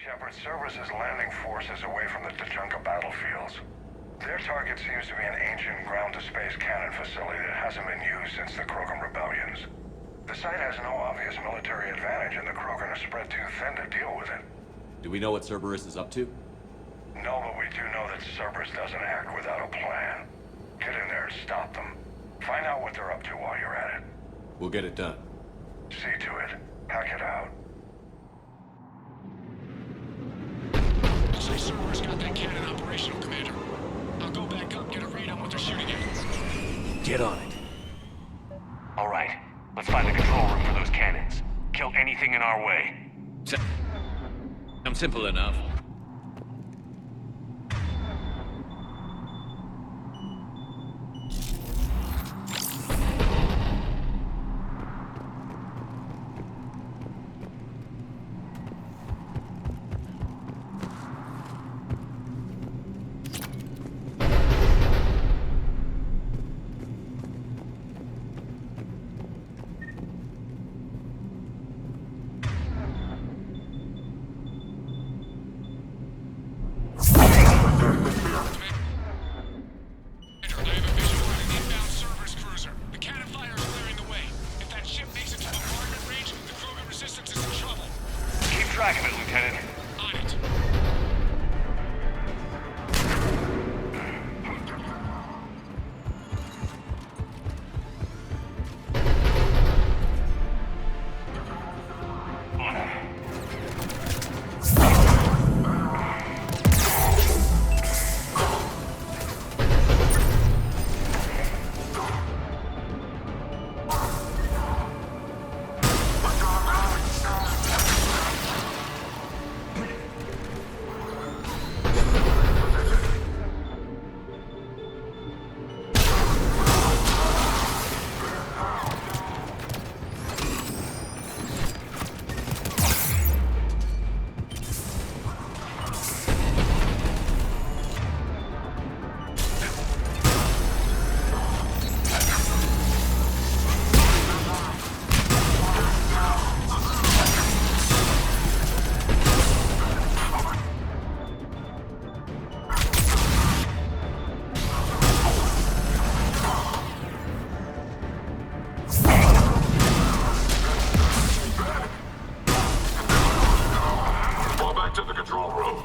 Shepard, Cerberus' landing forces away from the TUCHANKA battlefields. Their target seems to be an ancient ground-to-space cannon facility that hasn't been used since the Krogan rebellions. The site has no obvious military advantage, and the Krogan are spread too thin to deal with it. Do we know what Cerberus is up to? No, but we do know that Cerberus doesn't act without a plan. Get in there and stop them. Find out what they're up to while you're at it. We'll get it done. See to it. Hack it out. Say Cerberus got that cannon operational, Commander. I'll go back up, get a read on what they're shooting at. Get on it. All right. Let's find the control room for those cannons. Kill anything in our way. I'm simple enough. Track of it, Lieutenant. On it. To the control room.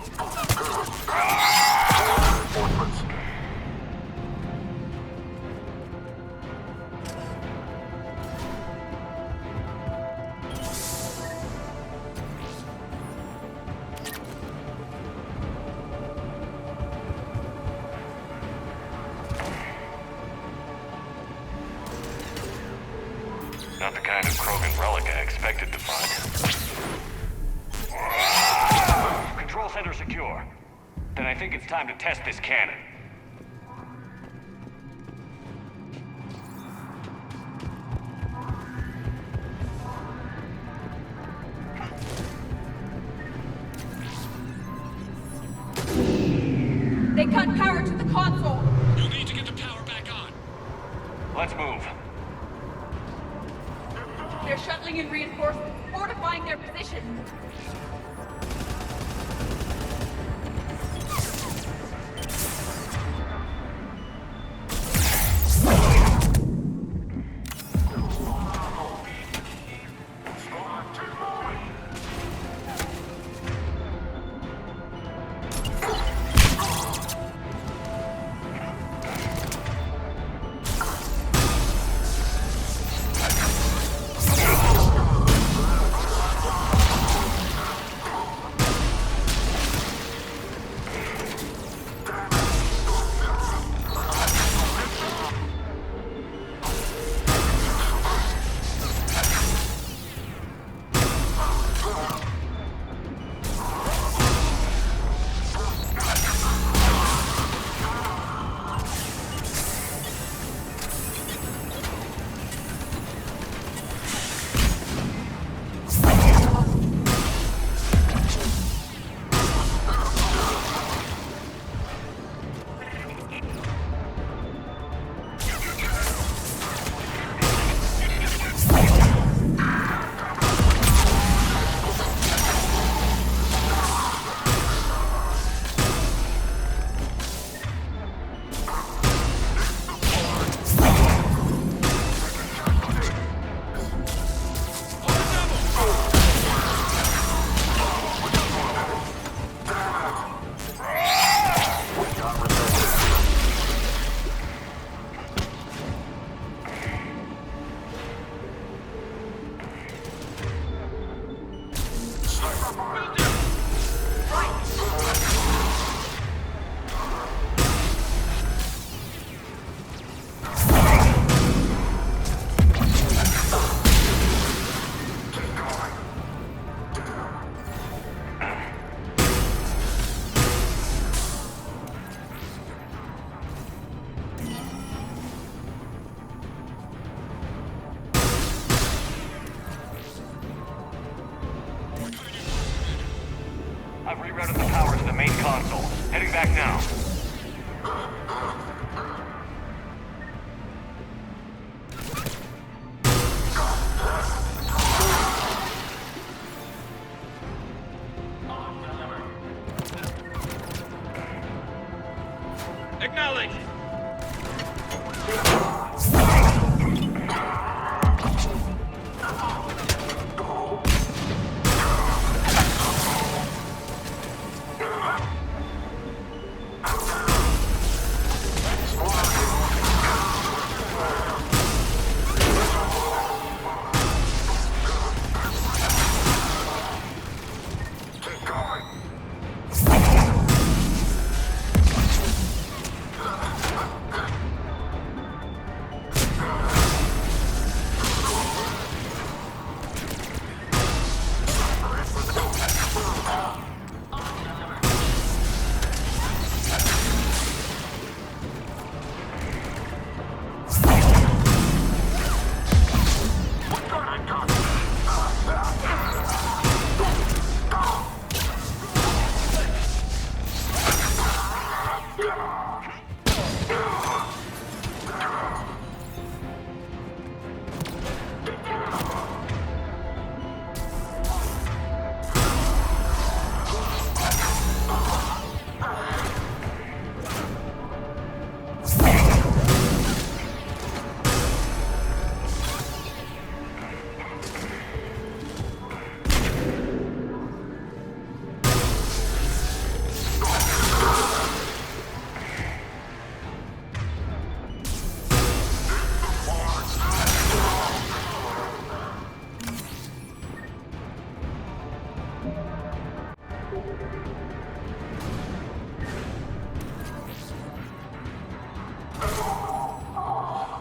Not the kind of Krogan relic I expected to find. Control center secure. Then I think it's time to test this cannon. They cut power to the console. You'll need to get the power back on. Let's move. They're shuttling in reinforcements, fortifying their position. I've rerouted the power to the main console. Heading back now. Acknowledge!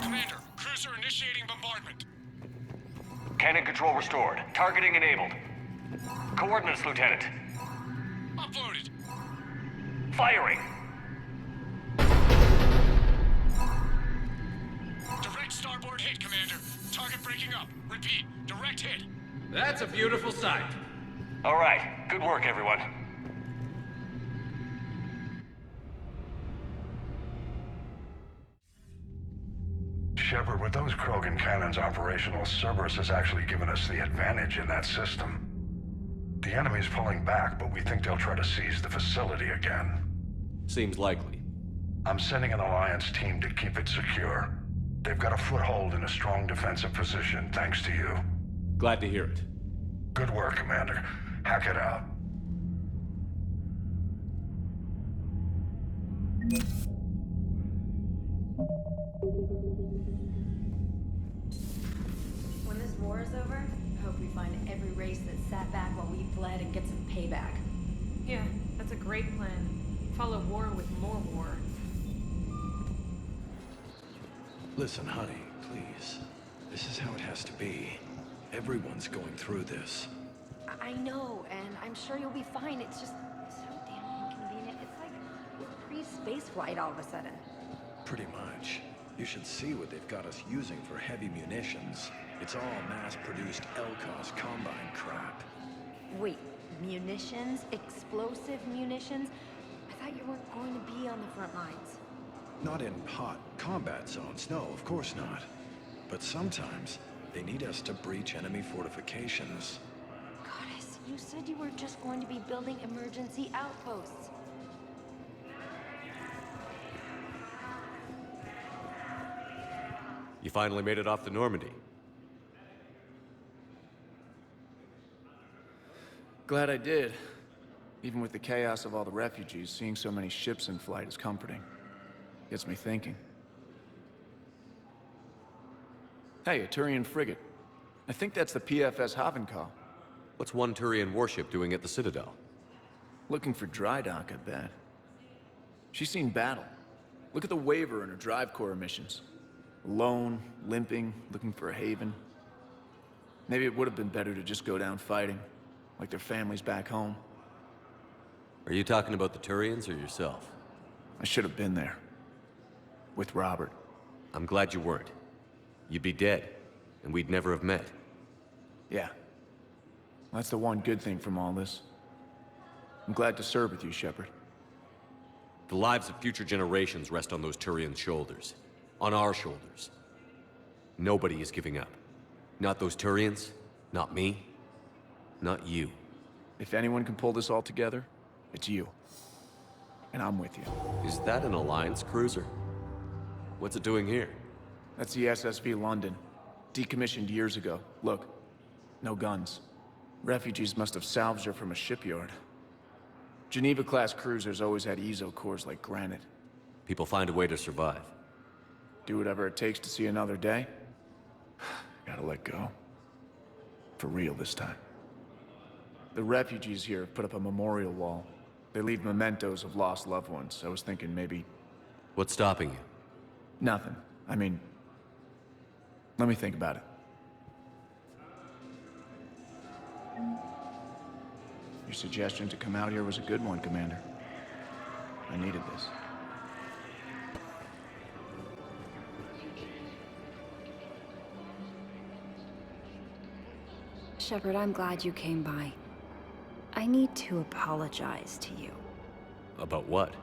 Commander, cruiser initiating bombardment. Cannon control restored. Targeting enabled. Coordinates, Lieutenant. Uploaded. Firing. Direct starboard hit, Commander. Target breaking up. Repeat, direct hit. That's a beautiful sight. All right. Good work, everyone. Shepard, with those Krogan cannons operational, Cerberus has actually given us the advantage in that system. The enemy's pulling back, but we think they'll try to seize the facility again. Seems likely. I'm sending an Alliance team to keep it secure. They've got a foothold in a strong defensive position, thanks to you. Glad to hear it. Good work, Commander. Hack it out. When this war is over, I hope we find every race that sat back while we bled and get some payback. Yeah, that's a great plan. Follow war with more war. Listen, honey, please. This is how it has to be. Everyone's going through this. I know, and I'm sure you'll be fine. It's just so damn inconvenient. It's like pre-space flight all of a sudden. Pretty much. You should see what they've got us using for heavy munitions. It's all mass-produced LCOS combine crap. Wait, munitions? Explosive munitions? I thought you weren't going to be on the front lines. Not in hot combat zones, no, of course not. But sometimes, they need us to breach enemy fortifications. Goddess, you said you were just going to be building emergency outposts. You finally made it off the Normandy. Glad I did. Even with the chaos of all the refugees, seeing so many ships in flight is comforting. Gets me thinking. Hey, a Turian frigate. I think that's the PFS Havenkal. What's one Turian warship doing at the Citadel? Looking for dry dock, I bet. She's seen battle. Look at the waiver in her drive core emissions. Alone, limping, looking for a haven. Maybe it would have been better to just go down fighting, like their families back home. Are you talking about the Turians or yourself? I should have been there. With Robert. I'm glad you weren't. You'd be dead, and we'd never have met. Yeah. That's the one good thing from all this. I'm glad to serve with you, Shepard. The lives of future generations rest on those Turians' shoulders. On our shoulders. Nobody is giving up. Not those Turians, not me, not you. If anyone can pull this all together, it's you. And I'm with you. Is that an Alliance cruiser? What's it doing here? That's the SSV London. Decommissioned years ago. Look, no guns. Refugees must have salvaged her from a shipyard. Geneva-class cruisers always had ezo cores like granite. People find a way to survive. Do whatever it takes to see another day. Gotta let go. For real this time. The refugees here have put up a memorial wall. They leave mementos of lost loved ones. I was thinking maybe... What's stopping you? Nothing. I mean... Let me think about it. Your suggestion to come out here was a good one, Commander. I needed this. Shepard, I'm glad you came by. I need to apologize to you. About what?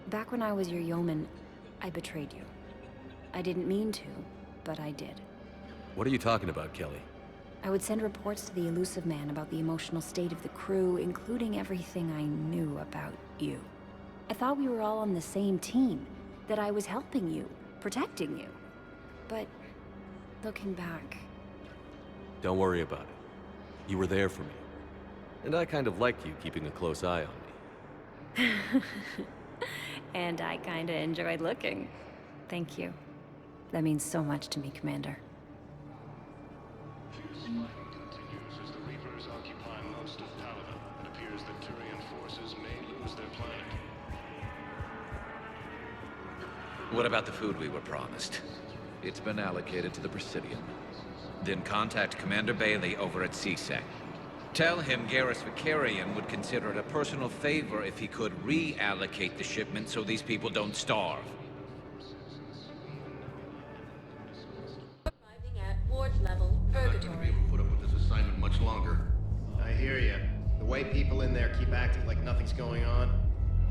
Back when I was your yeoman, I betrayed you. I didn't mean to, but I did. What are you talking about, Kelly? I would send reports to the Elusive Man about the emotional state of the crew, including everything I knew about you. I thought we were all on the same team, that I was helping you, protecting you. But, looking back... Don't worry about it. You were there for me. And I kind of liked you keeping a close eye on me. And I kinda enjoyed looking. Thank you. That means so much to me, Commander. Continues as the Reapers occupy most of Palaven. It appears that Turian forces may lose their planet. What about the food we were promised? It's been allocated to the Presidium. Then contact Commander Bailey over at CSEC. Tell him Garrus Vicarian would consider it a personal favor if he could reallocate the shipment so these people don't starve. Arriving at ward level purgatory. Put up with this assignment much longer. I hear you. The way people in there keep acting like nothing's going on.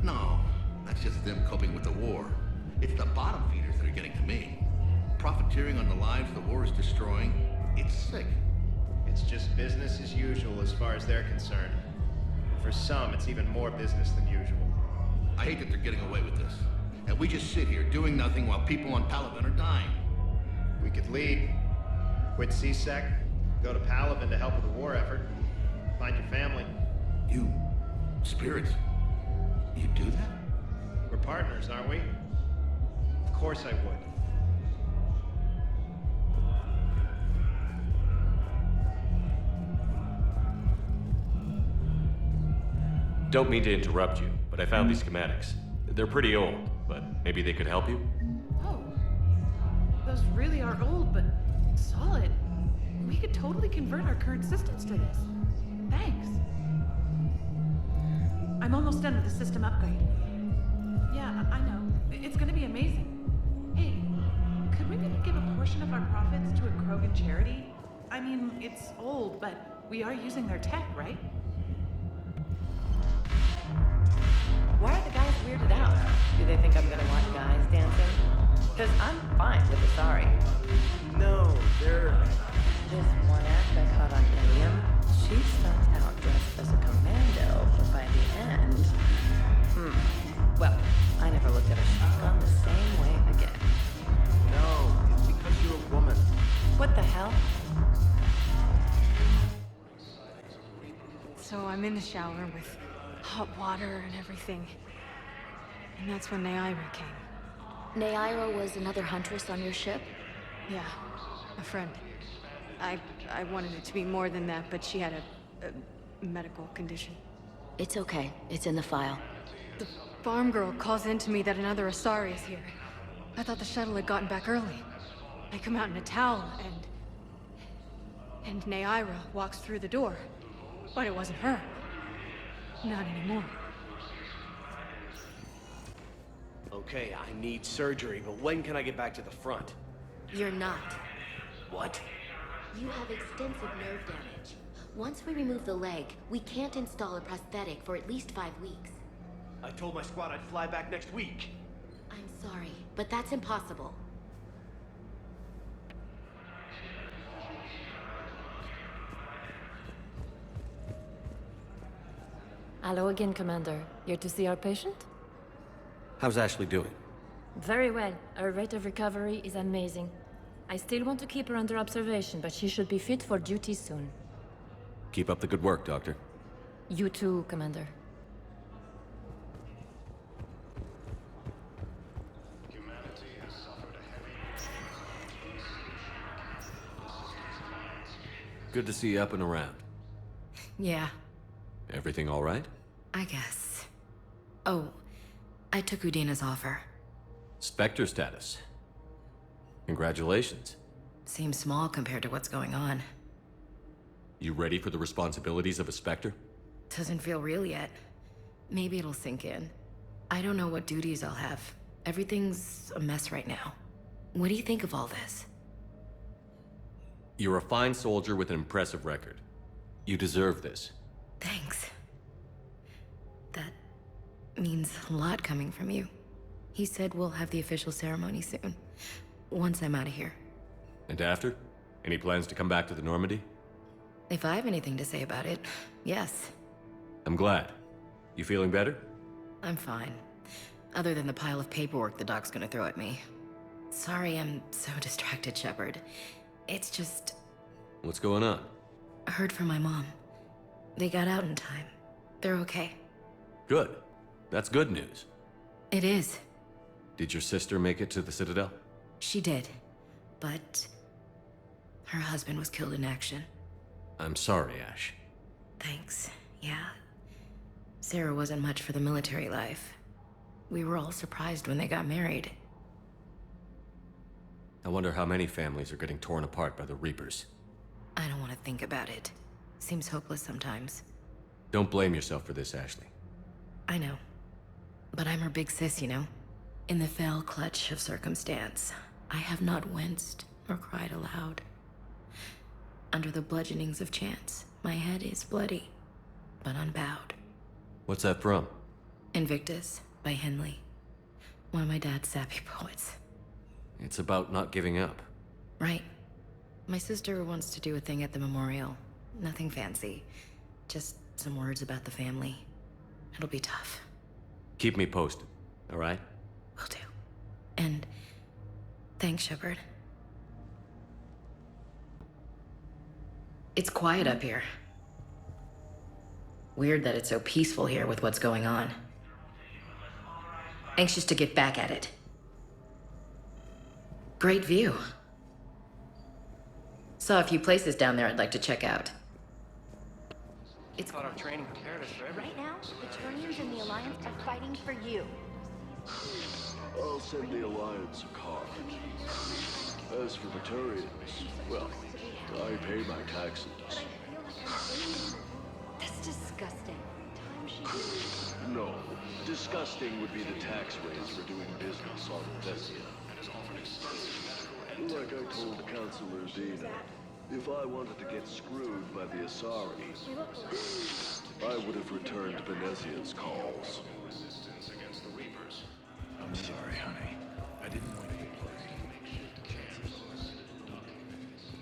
No, that's just them coping with the war. It's the bottom feeders that are getting to me. Profiteering on the lives the war is destroying. It's sick. It's just business as usual as far as they're concerned. For some, it's even more business than usual. I hate that they're getting away with this. And we just sit here doing nothing while people on Palaven are dying. We could leave. Quit CSEC, go to Palaven to help with the war effort, find your family. You... spirits? You do that? We're partners, aren't we? Of course I would. Don't mean to interrupt you, but I found these schematics. They're pretty old, but maybe they could help you? Oh. Those really are old, but solid. We could totally convert our current systems to this. Thanks. I'm almost done with the system upgrade. Yeah, I know. It's gonna be amazing. Hey, could we maybe give a portion of our profits to a Krogan charity? I mean, it's old, but we are using their tech, right? Why are the guys weirded out? Do they think I'm gonna watch guys dancing? Because I'm fine with the sorry. No, they're... This one act I caught on Ilium, she starts out dressed as a commando, but by the end... Well, I never looked at a shotgun the same way again. No, it's because you're a woman. What the hell? So I'm in the shower with hot water and everything. And that's when Naira came. Naira was another huntress on your ship? Yeah, a friend. I wanted it to be more than that, but she had medical condition. It's okay. It's in the file. The farm girl calls in to me that another Asari is here. I thought the shuttle had gotten back early. I come out in a towel, and Neaira walks through the door. But it wasn't her. Not anymore. Okay, I need surgery, but when can I get back to the front? You're not. What? You have extensive nerve damage. Once we remove the leg, we can't install a prosthetic for at least 5 weeks. I told my squad I'd fly back next week. I'm sorry, but that's impossible. Hello again, Commander. Here to see our patient? How's Ashley doing? Very well. Her rate of recovery is amazing. I still want to keep her under observation, but she should be fit for duty soon. Keep up the good work, Doctor. You too, Commander. Humanity has suffered a heavy Good to see you up and around. Yeah, Everything all right? I guess. Oh, I took Udina's offer. Spectre status. Congratulations. Seems small compared to what's going on. You ready for the responsibilities of a Spectre? Doesn't feel real yet. Maybe it'll sink in. I don't know what duties I'll have. Everything's a mess right now. What do you think of all this? You're a fine soldier with an impressive record. You deserve this. Thanks. That means a lot coming from you. He said we'll have the official ceremony soon. Once I'm out of here. And after? Any plans to come back to the Normandy? If I have anything to say about it, yes. I'm glad. You feeling better? I'm fine. Other than the pile of paperwork the doc's gonna throw at me. Sorry I'm so distracted, Shepard. It's just... What's going on? I heard from my mom. They got out in time. They're okay. Good. That's good news. It is. Did your sister make it to the Citadel? She did. But... her husband was killed in action. I'm sorry, Ash. Thanks. Yeah. Sarah wasn't much for the military life. We were all surprised when they got married. I wonder how many families are getting torn apart by the Reapers. I don't want to think about it. Seems hopeless sometimes. Don't blame yourself for this, Ashley. I know. But I'm her big sis, you know? In the fell clutch of circumstance, I have not winced or cried aloud. Under the bludgeonings of chance, my head is bloody, but unbowed. What's that from? Invictus by Henley. One of my dad's sappy poets. It's about not giving up. Right. My sister wants to do a thing at the memorial. Nothing fancy. Just some words about the family. It'll be tough. Keep me posted, all right? Will do. And thanks, Shepard. It's quiet up here. Weird that it's so peaceful here with what's going on. Anxious to get back at it. Great view. Saw a few places down there I'd like to check out. It's thought our training prepared us for everything. Right now, the Turians and the Alliance are fighting for you. I'll send the Alliance a card. As for the Turians, well, I pay my taxes. That's disgusting. No, disgusting would be the tax rates for doing business on Thessia. Like I told Councilor Dina, if I wanted to get screwed by the Asari, I would have returned Venezia's calls. I'm sorry, honey. I didn't want you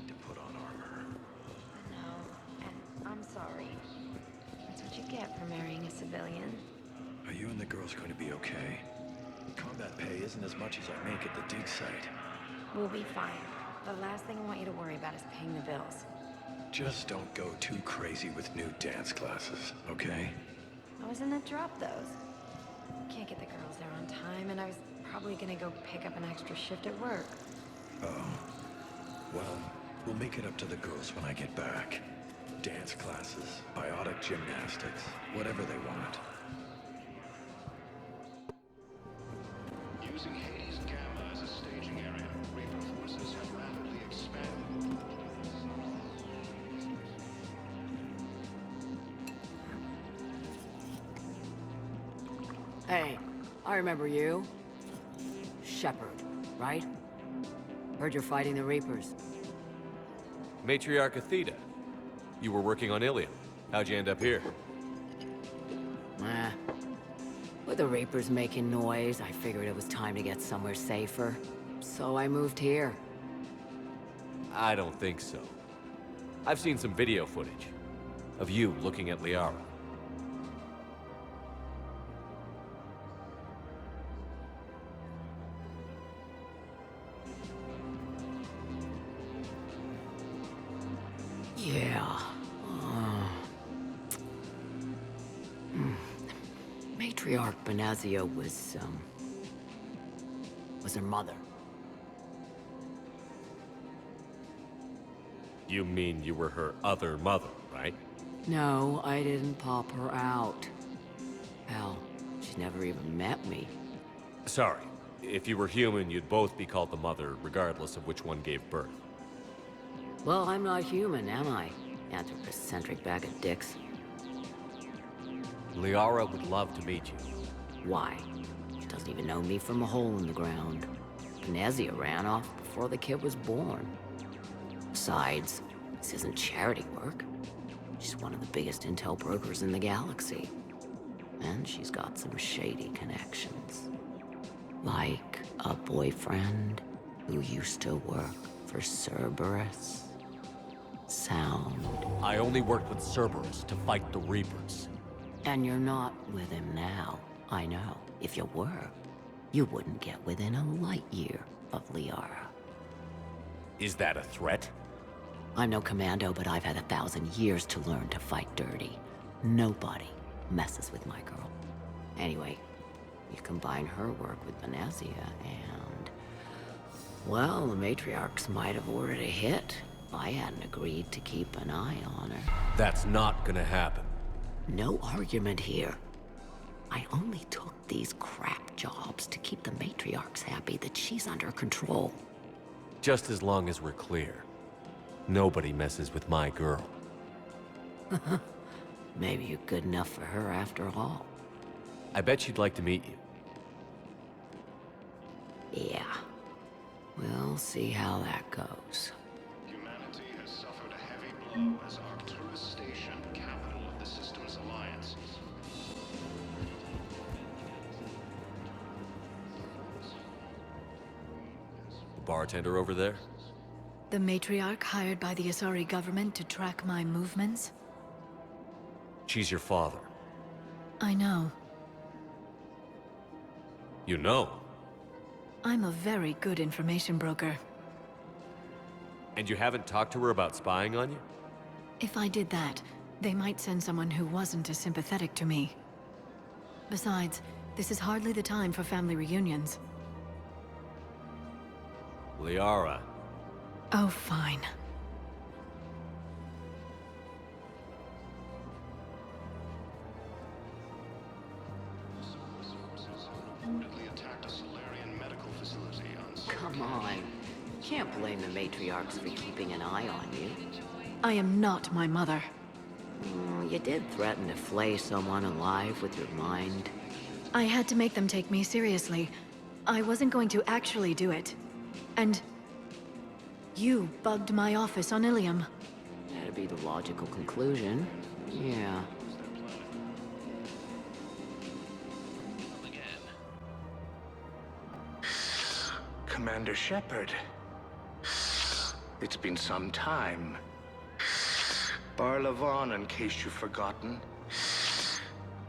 to put on armor. No, and I'm sorry. That's what you get for marrying a civilian. Are you and the girls going to be okay? Combat pay isn't as much as I make at the dig site. We'll be fine. The last thing I want you to worry about is paying the bills. Just don't go too crazy with new dance classes, okay? I was in the drop those. Can't get the girls there on time, and I was probably gonna go pick up an extra shift at work. Oh. Well, we'll make it up to the girls when I get back. dance classes, biotic gymnastics, whatever they want. Using Hades Gamma as a staging area, Reaper forces have rapidly expanded. Hey, I remember you. Shepard, right? Heard you're fighting the Reapers. Matriarch AETHYTA. You were working on Ilium. How'd you end up here? With the Reapers making noise, I figured it was time to get somewhere safer. So I moved here. I don't think so. I've seen some video footage of you looking at Liara. Yeah. Matriarch Benazia was her mother. You mean you were her other mother, right? No, I didn't pop her out. Hell, she never even met me. Sorry. If you were human, you'd both be called the mother, regardless of which one gave birth. Well, I'm not human, am I? Anthropocentric bag of dicks. Liara would love to meet you. Why? She doesn't even know me from a hole in the ground. Benazia ran off before the kid was born. Besides, this isn't charity work. She's one of the biggest intel brokers in the galaxy. And she's got some shady connections. Like a boyfriend who used to work for Cerberus. Sound. I only worked with Cerberus to fight the Reapers. And you're not with him now. I know. If you were, you wouldn't get within a light year of Liara. Is that a threat? I'm no commando, but I've had 1,000 years to learn to fight dirty. Nobody messes with my girl. Anyway, you combine her work with Benazia and... well, the Matriarchs might have ordered a hit if I hadn't agreed to keep an eye on her. That's not gonna happen. No argument here. I only took these crap jobs to keep the Matriarchs happy that she's under control. Just as long as we're clear. Nobody messes with my girl. Maybe you're good enough for her after all. I bet she'd like to meet you. Yeah. We'll see how that goes. Humanity has suffered a heavy blow as Arcturus Station, capital of the system's alliance. The bartender over there? The matriarch hired by the Asari government to track my movements? She's your father. I know. You know? I'm a very good information broker. And you haven't talked to her about spying on you? If I did that, they might send someone who wasn't as sympathetic to me. Besides, this is hardly the time for family reunions. Liara. Oh, fine. Reportedly attacked a Solarian medical facility on... Come on. Can't blame the Matriarchs for keeping an eye on you. I am not my mother. You did threaten to flay someone alive with your mind. I had to make them take me seriously. I wasn't going to actually do it. And... you bugged my office on Ilium. That'd be the logical conclusion. Yeah. Commander Shepard. It's been some time. BARLA Vaughn, in case you've forgotten.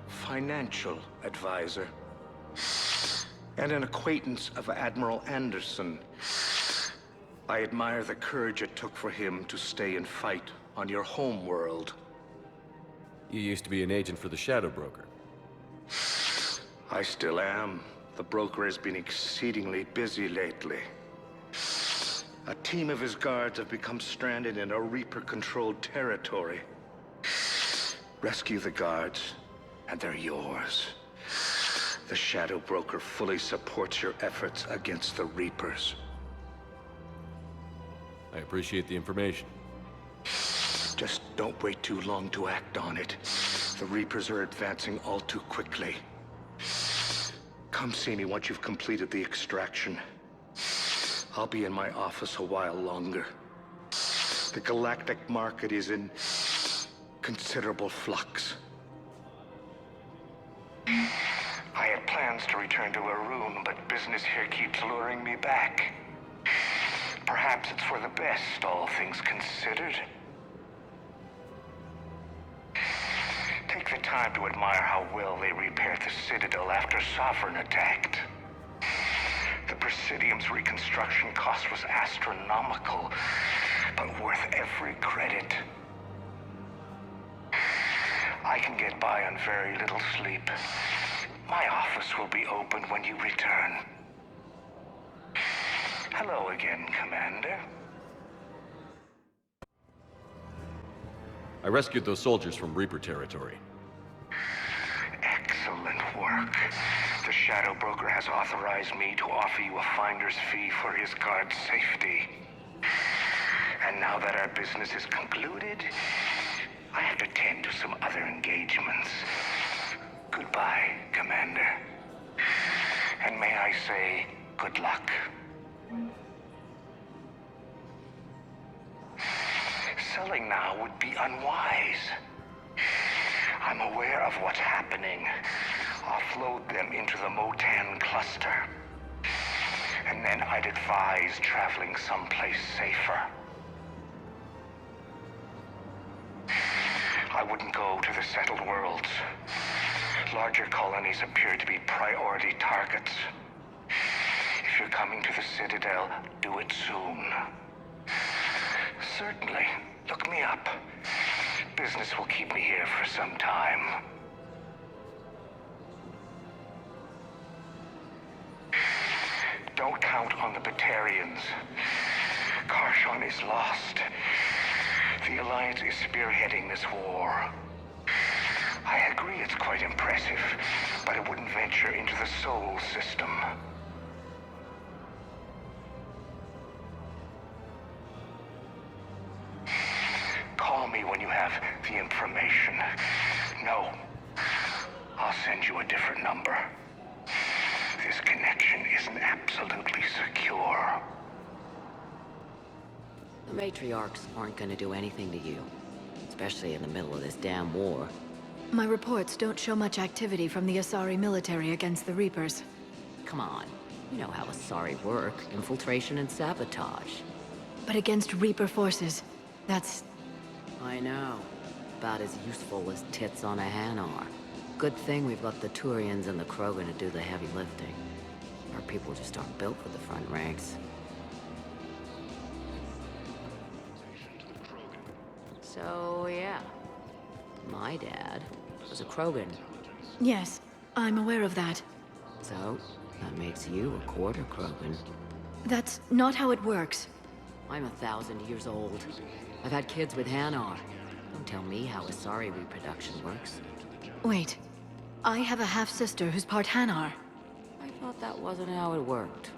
Financial advisor. And an acquaintance of Admiral Anderson. I admire the courage it took for him to stay and fight on your home world. You used to be an agent for the Shadow Broker. I still am. The broker has been exceedingly busy lately. A team of his guards have become stranded in a Reaper-controlled territory. Rescue the guards, and they're yours. The Shadow Broker fully supports your efforts against the Reapers. I appreciate the information. Just don't wait too long to act on it. The Reapers are advancing all too quickly. Come see me once you've completed the extraction. I'll be in my office a while longer. The galactic market is in considerable flux. I had plans to return to Arun, but business here keeps luring me back. Perhaps it's for the best, all things considered. Take the time to admire how well they repaired the Citadel after Sovereign attacked. The Presidium's reconstruction cost was astronomical, but worth every credit. I can get by on very little sleep. My office will be open when you return. Hello again, Commander. I rescued those soldiers from Reaper territory. Excellent work. The Shadow Broker has authorized me to offer you a finder's fee for his guard's safety. And now that our business is concluded, I have to tend to some other engagements. Goodbye, Commander. And may I say, good luck. Selling now would be unwise. I'm aware of what's happening. Offload them into the Motan cluster. And then I'd advise traveling someplace safer. I wouldn't go to the settled worlds. Larger colonies appear to be priority targets. If you're coming to the Citadel, do it soon. Certainly. Look me up. Business will keep me here for some time. Don't count on the Batarians. Karshon is lost. The Alliance is spearheading this war. I agree it's quite impressive, but I wouldn't venture into the Sol system. Call me when you have the information. No, I'll send you a different number. This connection isn't absolutely secure. The Matriarchs aren't gonna do anything to you, especially in the middle of this damn war. My reports don't show much activity from the Asari military against the Reapers. Come on, you know how Asari work, infiltration and sabotage. But against Reaper forces, that's... I know. About as useful as tits on a Hanar. Good thing we've got the Turians and the Krogan to do the heavy lifting. Our people just aren't built for the front ranks. So, yeah. My dad was a Krogan. Yes, I'm aware of that. So, that makes you a quarter Krogan. That's not how it works. I'm 1,000 years old. I've had kids with Hanar. Don't tell me how Asari reproduction works. Wait, I have a half-sister who's part Hanar. I thought that wasn't how it worked.